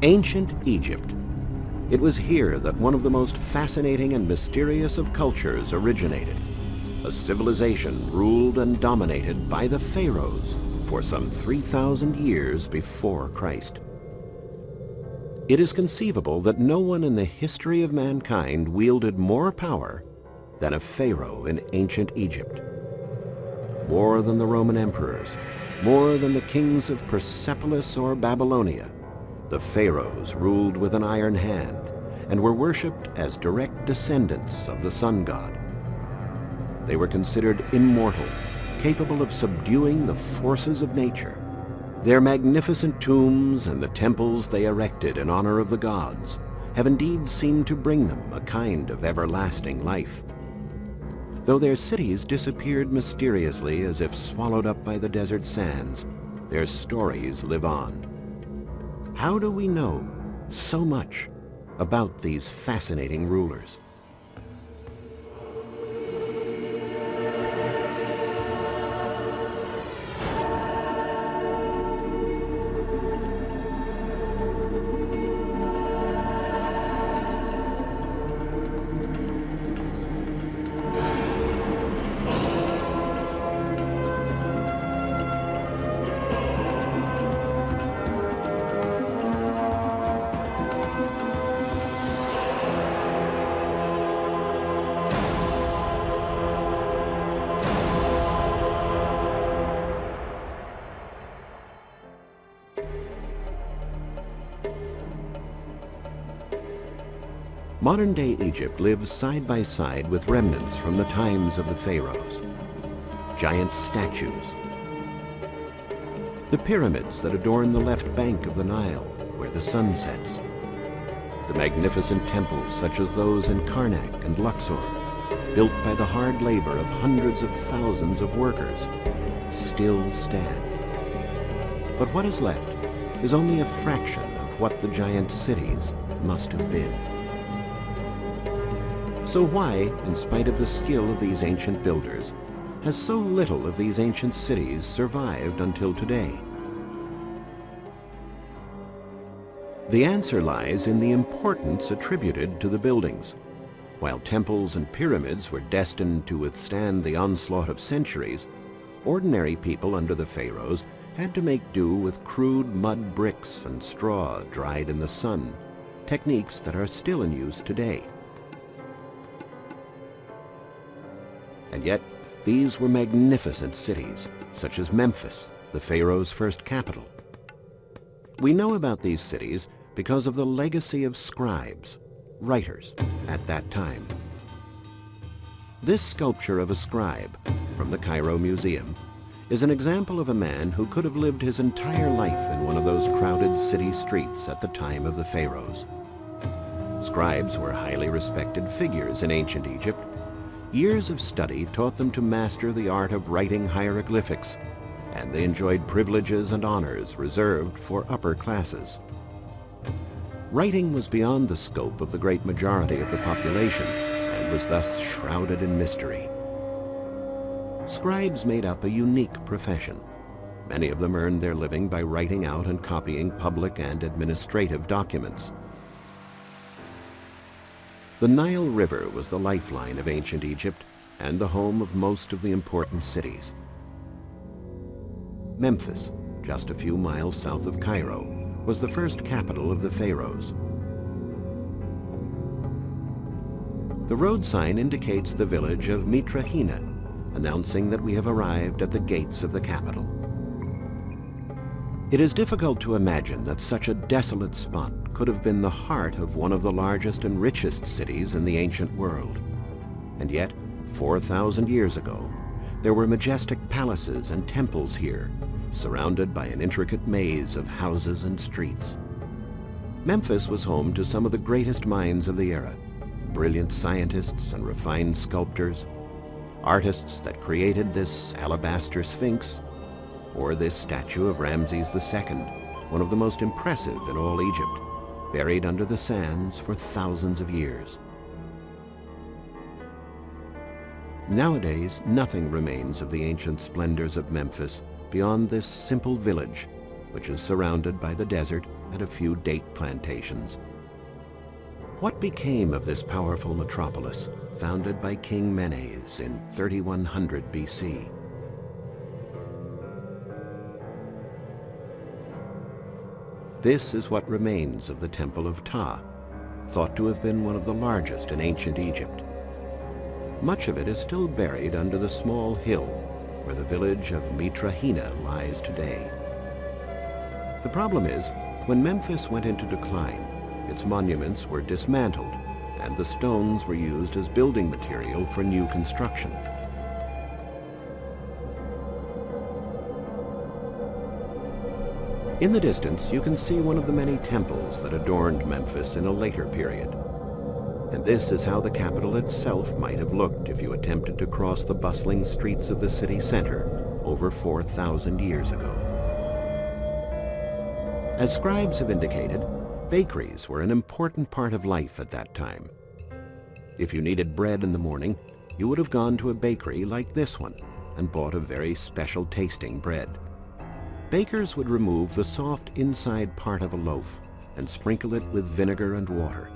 Ancient Egypt. It was here that one of the most fascinating and mysterious of cultures originated. A civilization ruled and dominated by the Pharaohs for some 3,000 years before Christ. It is conceivable that no one in the history of mankind wielded more power than a pharaoh in ancient Egypt. More than the Roman emperors, more than the kings of Persepolis or Babylonia, the pharaohs ruled with an iron hand and were worshipped as direct descendants of the sun god. They were considered immortal, capable of subduing the forces of nature. Their magnificent tombs and the temples they erected in honor of the gods have indeed seemed to bring them a kind of everlasting life. Though their cities disappeared mysteriously as if swallowed up by the desert sands, their stories live on. How do we know so much about these fascinating rulers? Modern-day Egypt lives side by side with remnants from the times of the pharaohs. Giant statues. The pyramids that adorn the left bank of the Nile, where the sun sets. The magnificent temples such as those in Karnak and Luxor, built by the hard labor of hundreds of thousands of workers, still stand. But what is left is only a fraction of what the giant cities must have been. So why, in spite of the skill of these ancient builders, has so little of these ancient cities survived until today? The answer lies in the importance attributed to the buildings. While temples and pyramids were destined to withstand the onslaught of centuries, ordinary people under the pharaohs had to make do with crude mud bricks and straw dried in the sun, techniques that are still in use today. And yet, these were magnificent cities, such as Memphis, the pharaoh's first capital. We know about these cities because of the legacy of scribes, writers, at that time. This sculpture of a scribe from the Cairo Museum is an example of a man who could have lived his entire life in one of those crowded city streets at the time of the pharaohs. Scribes were highly respected figures in ancient Egypt. Years of study taught them to master the art of writing hieroglyphics, and they enjoyed privileges and honors reserved for upper classes. Writing was beyond the scope of the great majority of the population and was thus shrouded in mystery. Scribes made up a unique profession. Many of them earned their living by writing out and copying public and administrative documents. The Nile River was the lifeline of ancient Egypt and the home of most of the important cities. Memphis, just a few miles south of Cairo, was the first capital of the pharaohs. The road sign indicates the village of Mitrahina, announcing that we have arrived at the gates of the capital. It is difficult to imagine that such a desolate spot could have been the heart of one of the largest and richest cities in the ancient world. And yet, 4,000 years ago, there were majestic palaces and temples here, surrounded by an intricate maze of houses and streets. Memphis was home to some of the greatest minds of the era, brilliant scientists and refined sculptors, artists that created this alabaster sphinx, or this statue of Ramses II, one of the most impressive in all Egypt, buried under the sands for thousands of years. Nowadays, nothing remains of the ancient splendors of Memphis beyond this simple village, which is surrounded by the desert and a few date plantations. What became of this powerful metropolis, founded by King Menes in 3100 BC? This is what remains of the Temple of Ptah, thought to have been one of the largest in ancient Egypt. Much of it is still buried under the small hill where the village of Mitrahina lies today. The problem is, when Memphis went into decline, its monuments were dismantled and the stones were used as building material for new construction. In the distance, you can see one of the many temples that adorned Memphis in a later period. And this is how the capital itself might have looked if you attempted to cross the bustling streets of the city center over 4,000 years ago. As scribes have indicated, bakeries were an important part of life at that time. If you needed bread in the morning, you would have gone to a bakery like this one and bought a very special tasting bread. Bakers would remove the soft inside part of a loaf and sprinkle it with vinegar and water.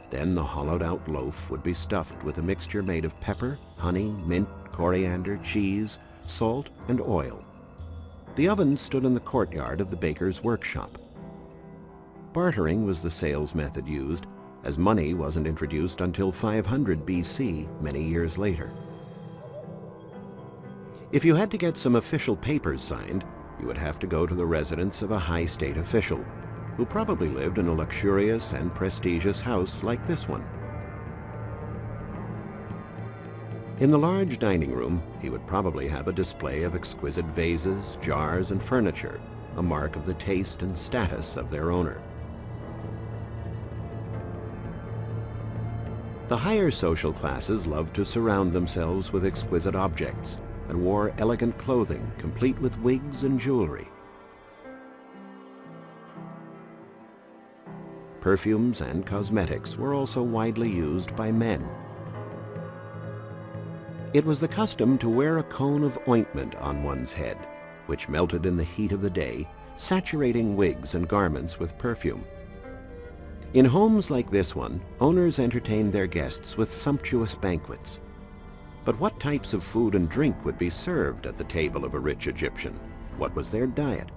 Then the hollowed-out loaf would be stuffed with a mixture made of pepper, honey, mint, coriander, cheese, salt, and oil. The oven stood in the courtyard of the baker's workshop. Bartering was the sales method used, as money wasn't introduced until 500 BC, many years later. If you had to get some official papers signed, you would have to go to the residence of a high state official, who probably lived in a luxurious and prestigious house like this one. In the large dining room, he would probably have a display of exquisite vases, jars, and furniture, a mark of the taste and status of their owner. The higher social classes loved to surround themselves with exquisite objects and wore elegant clothing complete with wigs and jewelry. Perfumes and cosmetics were also widely used by men. It was the custom to wear a cone of ointment on one's head, which melted in the heat of the day, saturating wigs and garments with perfume. In homes like this one, owners entertained their guests with sumptuous banquets. But what types of food and drink would be served at the table of a rich Egyptian? What was their diet?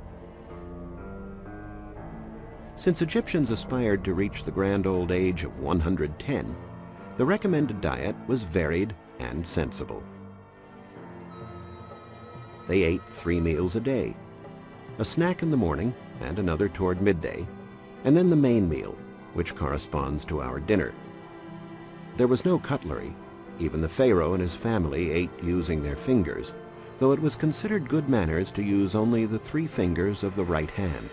Since Egyptians aspired to reach the grand old age of 110, the recommended diet was varied and sensible. They ate 3 meals a day, a snack in the morning and another toward midday, and then the main meal, which corresponds to our dinner. There was no cutlery. Even the pharaoh and his family ate using their fingers, though it was considered good manners to use only the 3 fingers of the right hand.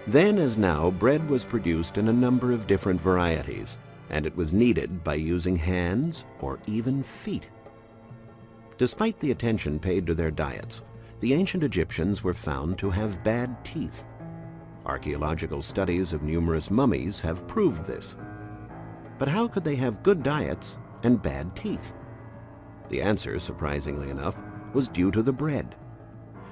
Then as now, bread was produced in a number of different varieties, and it was kneaded by using hands or even feet. Despite the attention paid to their diets, the ancient Egyptians were found to have bad teeth. Archaeological studies of numerous mummies have proved this. But how could they have good diets and bad teeth? The answer, surprisingly enough, was due to the bread.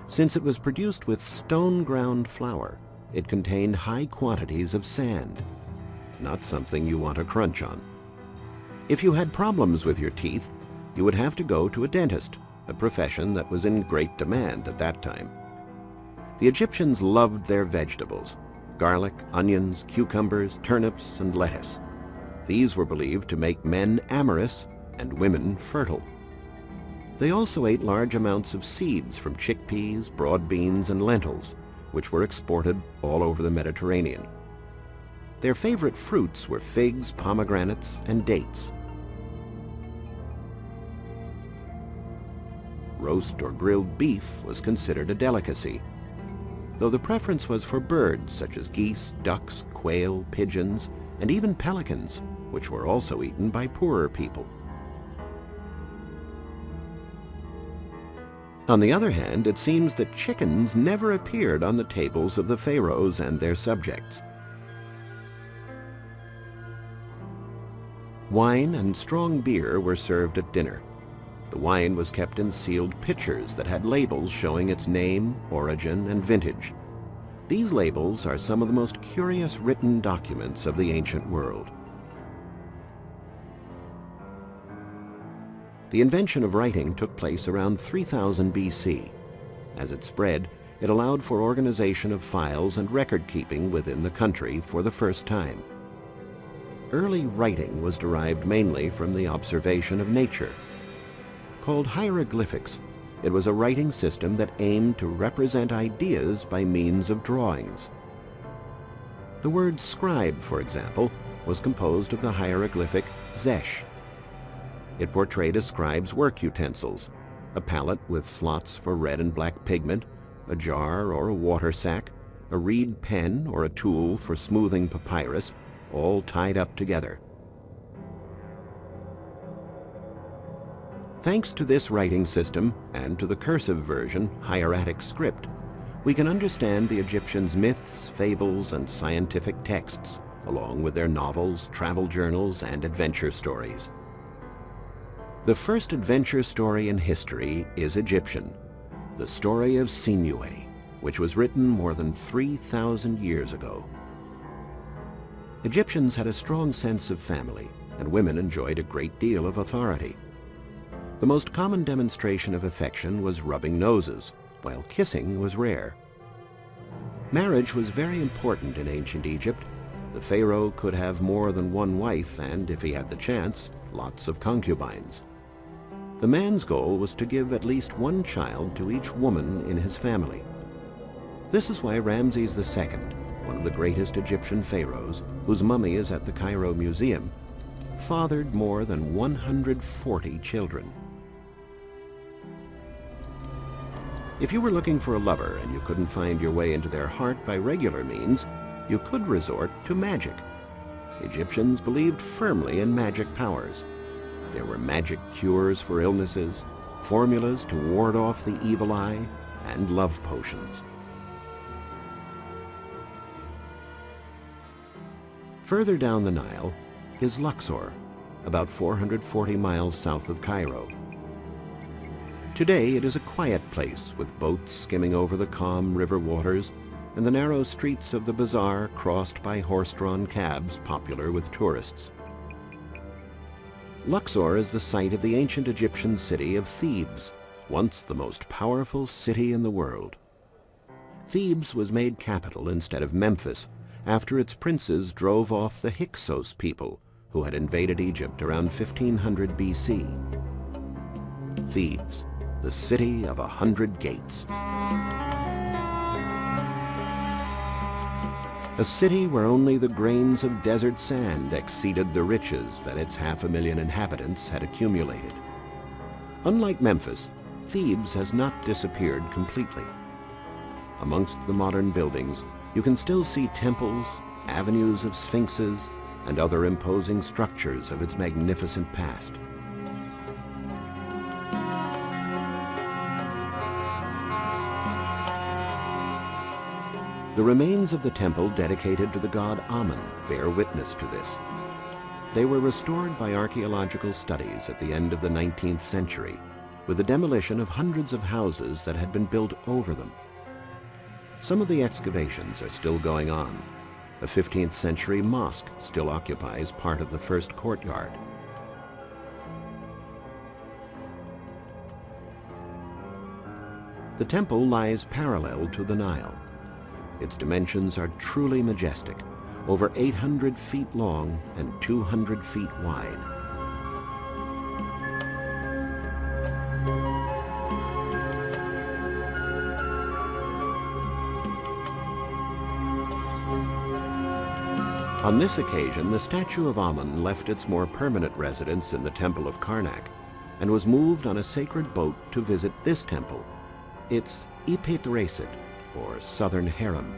Since it was produced with stone-ground flour, it contained high quantities of sand, not something you want to crunch on. If you had problems with your teeth, you would have to go to a dentist, a profession that was in great demand at that time. The Egyptians loved their vegetables: garlic, onions, cucumbers, turnips, and lettuce. These were believed to make men amorous and women fertile. They also ate large amounts of seeds from chickpeas, broad beans, and lentils, which were exported all over the Mediterranean. Their favorite fruits were figs, pomegranates, and dates. Roast or grilled beef was considered a delicacy, though the preference was for birds such as geese, ducks, quail, pigeons, and even pelicans, which were also eaten by poorer people. On the other hand, it seems that chickens never appeared on the tables of the pharaohs and their subjects. Wine and strong beer were served at dinner. The wine was kept in sealed pitchers that had labels showing its name, origin, and vintage. These labels are some of the most curious written documents of the ancient world. The invention of writing took place around 3000 BC. As it spread, it allowed for organization of files and record-keeping within the country for the first time. Early writing was derived mainly from the observation of nature. Called hieroglyphics, it was a writing system that aimed to represent ideas by means of drawings. The word scribe, for example, was composed of the hieroglyphic zesh. It portrayed a scribe's work utensils, a palette with slots for red and black pigment, a jar or a water sack, a reed pen or a tool for smoothing papyrus, all tied up together. Thanks to this writing system and to the cursive version, hieratic script, we can understand the Egyptians' myths, fables, and scientific texts, along with their novels, travel journals, and adventure stories. The first adventure story in history is Egyptian, the story of Sinuhe, which was written more than 3,000 years ago. Egyptians had a strong sense of family, and women enjoyed a great deal of authority. The most common demonstration of affection was rubbing noses, while kissing was rare. Marriage was very important in ancient Egypt. The pharaoh could have more than one wife and, if he had the chance, lots of concubines. The man's goal was to give at least one child to each woman in his family. This is why Ramses II, one of the greatest Egyptian pharaohs, whose mummy is at the Cairo Museum, fathered more than 140 children. If you were looking for a lover and you couldn't find your way into their heart by regular means, you could resort to magic. Egyptians believed firmly in magic powers. There were magic cures for illnesses, formulas to ward off the evil eye, and love potions. Further down the Nile is Luxor, about 440 miles south of Cairo. Today it is a quiet place with boats skimming over the calm river waters and the narrow streets of the bazaar crossed by horse-drawn cabs popular with tourists. Luxor is the site of the ancient Egyptian city of Thebes, once the most powerful city in the world. Thebes was made capital instead of Memphis after its princes drove off the Hyksos people who had invaded Egypt around 1500 BC. Thebes, the city of 100 gates. A city where only the grains of desert sand exceeded the riches that its 500,000 inhabitants had accumulated. Unlike Memphis, Thebes has not disappeared completely. Amongst the modern buildings, you can still see temples, avenues of sphinxes, and other imposing structures of its magnificent past. The remains of the temple dedicated to the god Amun bear witness to this. They were restored by archaeological studies at the end of the 19th century, with the demolition of hundreds of houses that had been built over them. Some of the excavations are still going on. A 15th century mosque still occupies part of the first courtyard. The temple lies parallel to the Nile. Its dimensions are truly majestic, over 800 feet long and 200 feet wide. On this occasion, the statue of Amun left its more permanent residence in the Temple of Karnak and was moved on a sacred boat to visit this temple, its Ipet Reset, or Southern Harem.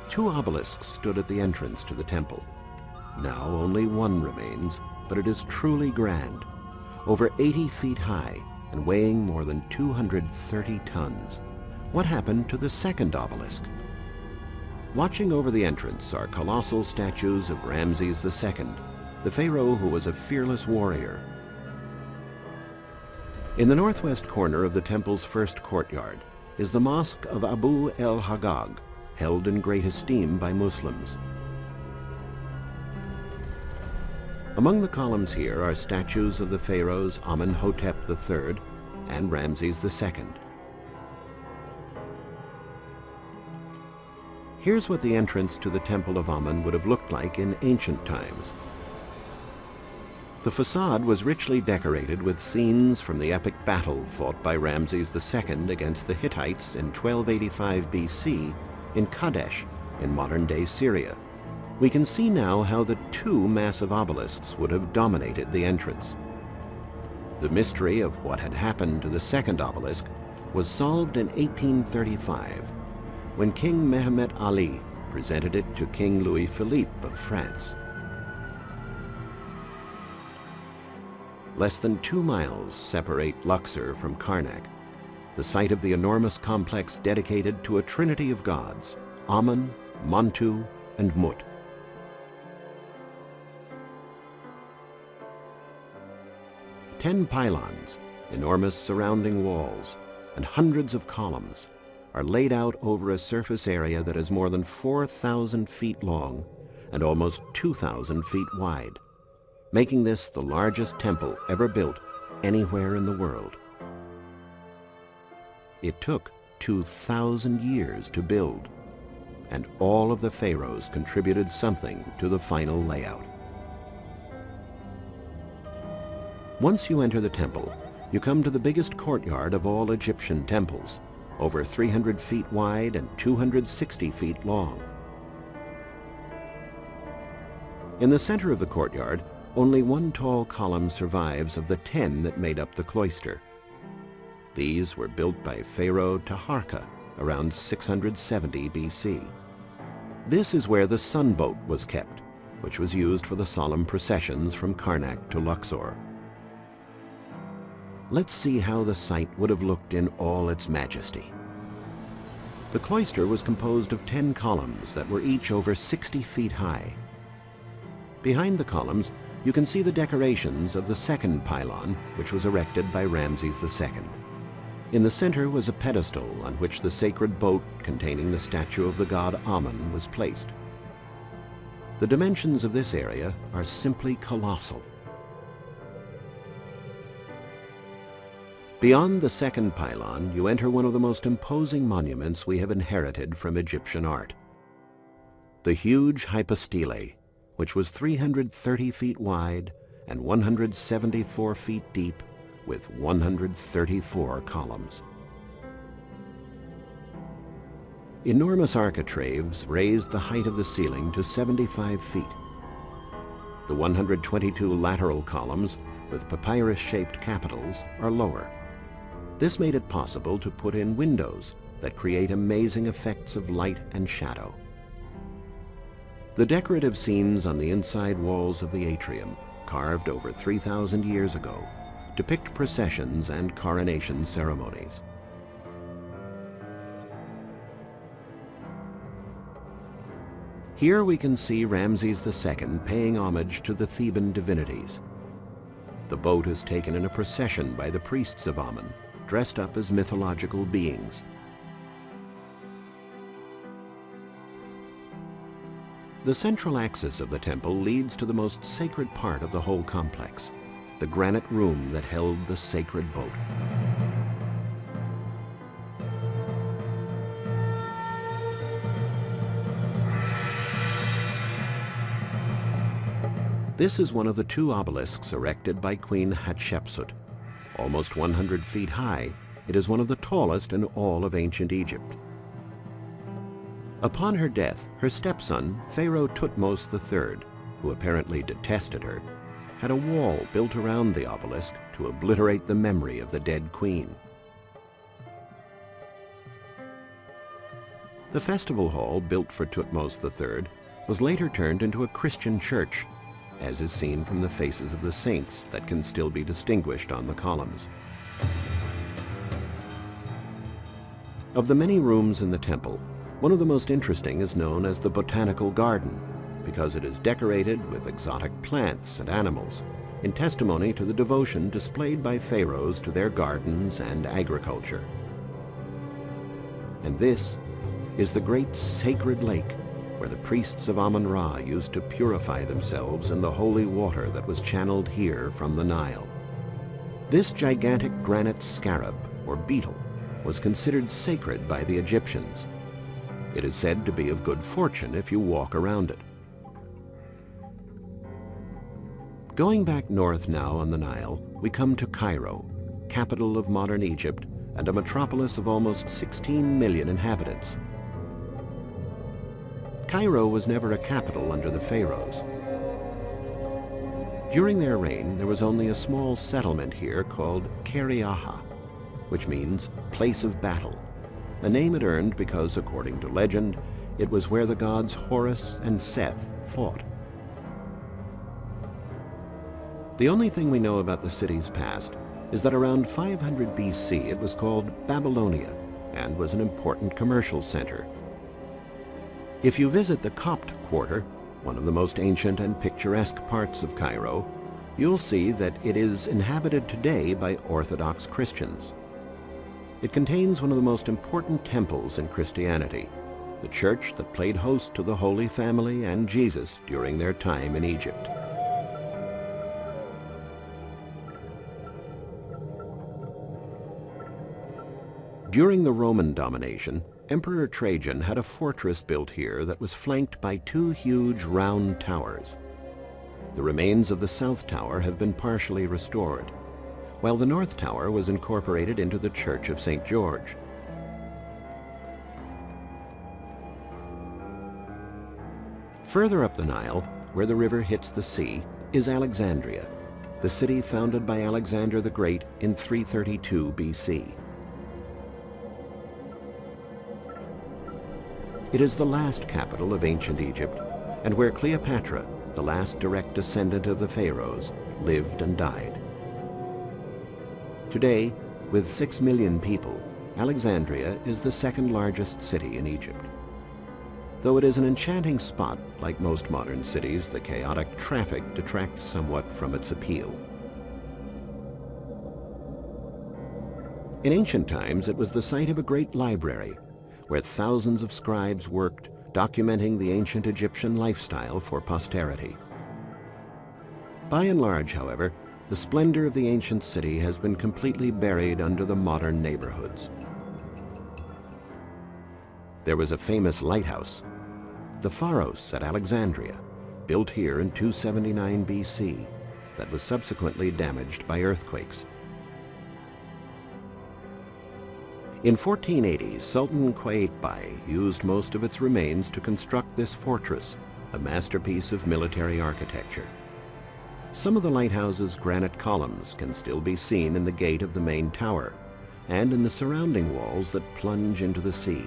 Two obelisks stood at the entrance to the temple. Now only one remains, but it is truly grand, over 80 feet high and weighing more than 230 tons. What happened to the second obelisk? Watching over the entrance are colossal statues of Ramses II, the pharaoh who was a fearless warrior. In the northwest corner of the temple's first courtyard is the Mosque of Abu el-Hagag, held in great esteem by Muslims. Among the columns here are statues of the pharaohs Amenhotep III and Ramses II. Here's what the entrance to the Temple of Amen would have looked like in ancient times. The facade was richly decorated with scenes from the epic battle fought by Ramses II against the Hittites in 1285 BC in Kadesh, in modern-day Syria. We can see now how the two massive obelisks would have dominated the entrance. The mystery of what had happened to the second obelisk was solved in 1835, when King Mehmet Ali presented it to King Louis Philippe of France. Less than 2 miles separate Luxor from Karnak, the site of the enormous complex dedicated to a trinity of gods, Amen, Montu, and Mut. Ten pylons, enormous surrounding walls, and hundreds of columns are laid out over a surface area that is more than 4,000 feet long and almost 2,000 feet wide, making this the largest temple ever built anywhere in the world. It took 2,000 years to build, and all of the pharaohs contributed something to the final layout. Once you enter the temple, you come to the biggest courtyard of all Egyptian temples, over 300 feet wide and 260 feet long. In the center of the courtyard, only one tall column survives of the 10 that made up the cloister. These were built by Pharaoh Taharka around 670 BC. This is where the sunboat was kept, which was used for the solemn processions from Karnak to Luxor. Let's see how the site would have looked in all its majesty. The cloister was composed of 10 columns that were each over 60 feet high. Behind the columns, you can see the decorations of the second pylon, which was erected by Ramses II. In the center was a pedestal on which the sacred boat containing the statue of the god Amen was placed. The dimensions of this area are simply colossal. Beyond the second pylon, you enter one of the most imposing monuments we have inherited from Egyptian art. The huge hypostyle, which was 330 feet wide and 174 feet deep, with 134 columns. Enormous architraves raised the height of the ceiling to 75 feet. The 122 lateral columns, with papyrus-shaped capitals, are lower. This made it possible to put in windows that create amazing effects of light and shadow. The decorative scenes on the inside walls of the atrium, carved over 3,000 years ago, depict processions and coronation ceremonies. Here we can see Ramses II paying homage to the Theban divinities. The boat is taken in a procession by the priests of Amen, dressed up as mythological beings. The central axis of the temple leads to the most sacred part of the whole complex, the granite room that held the sacred boat. This is one of the 2 obelisks erected by Queen Hatshepsut. Almost 100 feet high, it is one of the tallest in all of ancient Egypt. Upon her death, her stepson, Pharaoh Thutmose III, who apparently detested her, had a wall built around the obelisk to obliterate the memory of the dead queen. The festival hall built for Thutmose III was later turned into a Christian church, as is seen from the faces of the saints that can still be distinguished on the columns. Of the many rooms in the temple, one of the most interesting is known as the Botanical Garden, because it is decorated with exotic plants and animals, in testimony to the devotion displayed by pharaohs to their gardens and agriculture. And this is the great sacred lake where the priests of Amun-Ra used to purify themselves in the holy water that was channeled here from the Nile. This gigantic granite scarab, or beetle, was considered sacred by the Egyptians. It is said to be of good fortune if you walk around it. Going back north now on the Nile, we come to Cairo, capital of modern Egypt and a metropolis of almost 16 million inhabitants. Cairo was never a capital under the pharaohs. During their reign, there was only a small settlement here called Keriaha, which means place of battle, a name it earned because, according to legend, it was where the gods Horus and Seth fought. The only thing we know about the city's past is that around 500 BC it was called Babylonia and was an important commercial center. If you visit the Copt Quarter, one of the most ancient and picturesque parts of Cairo, you'll see that it is inhabited today by Orthodox Christians. It contains one of the most important temples in Christianity, the church that played host to the Holy Family and Jesus during their time in Egypt. During the Roman domination, Emperor Trajan had a fortress built here that was flanked by two huge round towers. The remains of the south tower have been partially restored, while the north tower was incorporated into the Church of St. George. Further up the Nile, where the river hits the sea, is Alexandria, the city founded by Alexander the Great in 332 BC. It is the last capital of ancient Egypt, and where Cleopatra, the last direct descendant of the pharaohs, lived and died. Today, with 6 million people, Alexandria is the second largest city in Egypt. Though it is an enchanting spot, like most modern cities, the chaotic traffic detracts somewhat from its appeal. In ancient times, it was the site of a great library, where thousands of scribes worked, documenting the ancient Egyptian lifestyle for posterity. By and large, however, the splendor of the ancient city has been completely buried under the modern neighborhoods. There was a famous lighthouse, the Pharaohs at Alexandria, built here in 279 BC, that was subsequently damaged by earthquakes. In 1480, Sultan Qaitbay used most of its remains to construct this fortress, a masterpiece of military architecture. Some of the lighthouse's granite columns can still be seen in the gate of the main tower and in the surrounding walls that plunge into the sea.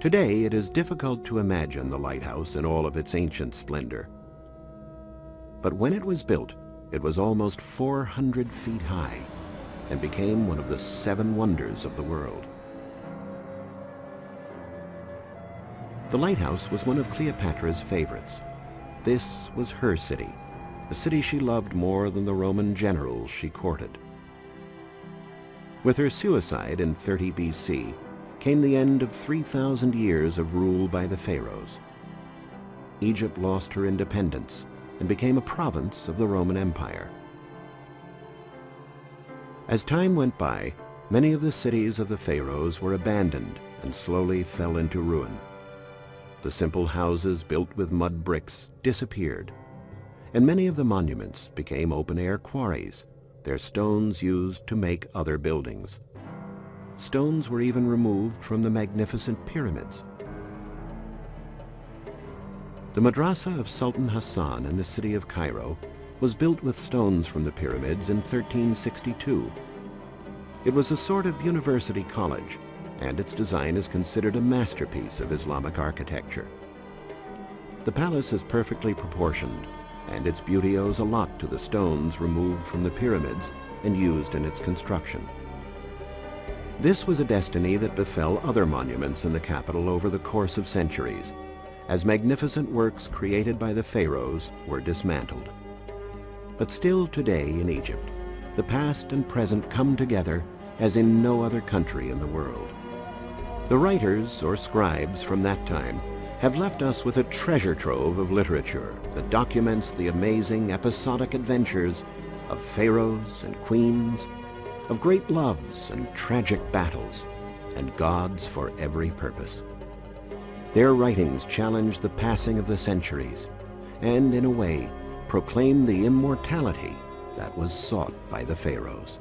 Today, it is difficult to imagine the lighthouse in all of its ancient splendor. But when it was built, it was almost 400 feet high and became one of the 7 wonders of the world. The lighthouse was one of Cleopatra's favorites. This was her city, a city she loved more than the Roman generals she courted. With her suicide in 30 BC came the end of 3,000 years of rule by the pharaohs. Egypt lost her independence and became a province of the Roman Empire. As time went by, many of the cities of the pharaohs were abandoned and slowly fell into ruin. The simple houses built with mud bricks disappeared, and many of the monuments became open-air quarries, their stones used to make other buildings. Stones were even removed from the magnificent pyramids. The madrasa of Sultan Hassan in the city of Cairo was built with stones from the pyramids in 1362. It was a sort of university college, and its design is considered a masterpiece of Islamic architecture. The palace is perfectly proportioned, and its beauty owes a lot to the stones removed from the pyramids and used in its construction. This was a destiny that befell other monuments in the capital over the course of centuries, as magnificent works created by the pharaohs were dismantled. But still today in Egypt, the past and present come together as in no other country in the world. The writers or scribes from that time have left us with a treasure trove of literature that documents the amazing episodic adventures of pharaohs and queens, of great loves and tragic battles, and gods for every purpose. Their writings challenge the passing of the centuries and, in a way, proclaim the immortality that was sought by the pharaohs.